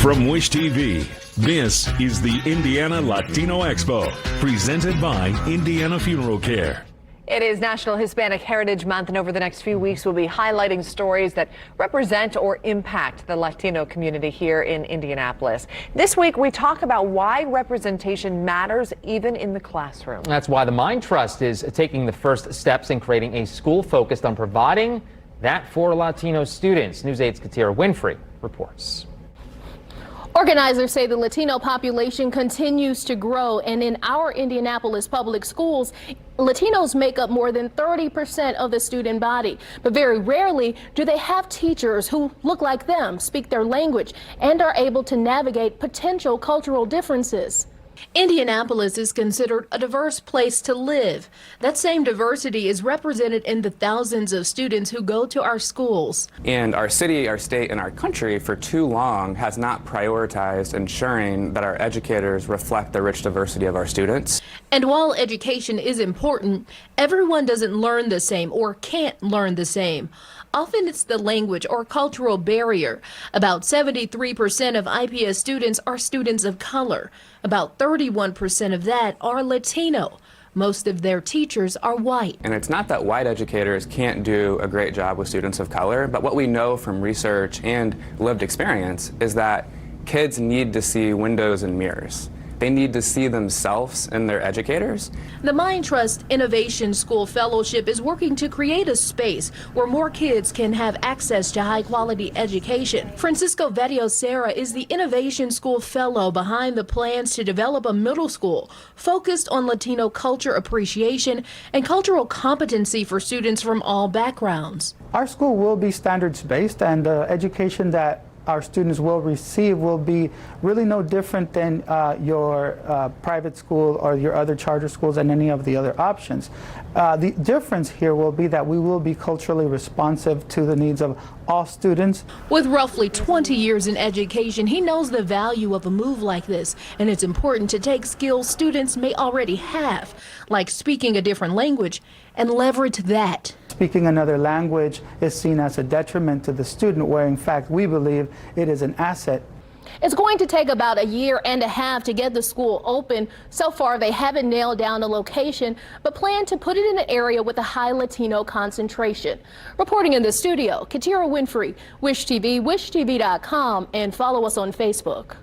From Wish TV, this is the Indiana Latino Expo, presented by Indiana Funeral Care. It is National Hispanic Heritage Month, and over the next few weeks, we'll be highlighting stories that represent or impact the Latino community here in Indianapolis. This week, we talk about why representation matters even in the classroom. That's why the Mind Trust is taking the first steps in creating a school focused on providing that for Latino students. News 8's Katira Winfrey reports. Organizers say the Latino population continues to grow, and in our Indianapolis public schools, Latinos make up more than 30% of the student body. But very rarely do they have teachers who look like them, speak their language, and are able to navigate potential cultural differences. Indianapolis is considered a diverse place to live. That same diversity is represented in the thousands of students who go to our schools. And our city, our state, and our country for too long has not prioritized ensuring that our educators reflect the rich diversity of our students. And while education is important, everyone doesn't learn the same or can't learn the same. Often it's the language or cultural barrier. About 73% of IPS students are students of color. About 31% of that are Latino. Most of their teachers are white. And it's not that white educators can't do a great job with students of color, but what we know from research and lived experience is that kids need to see windows and mirrors. They need to see themselves in their educators. The Mind Trust Innovation School Fellowship is working to create a space where more kids can have access to high-quality education. Francisco Verdiosera is the Innovation School Fellow behind the plans to develop a middle school focused on Latino culture appreciation and cultural competency for students from all backgrounds. Our school will be standards-based, and the education that our students will receive will be really no different than your private school or your other charter schools and any of the other options. The difference here will be that we will be culturally responsive to the needs of all students. With roughly 20 years in education, he knows the value of a move like this, and it's important to take skills students may already have, like speaking a different language, and leverage that. Speaking another language is seen as a detriment to the student, where in fact we believe it is an asset. It's going to take about a year and a half to get the school open. So far, they haven't nailed down a location, but plan to put it in an area with a high Latino concentration. Reporting in the studio, Katira Winfrey, Wish TV, wishtv.com, and follow us on Facebook.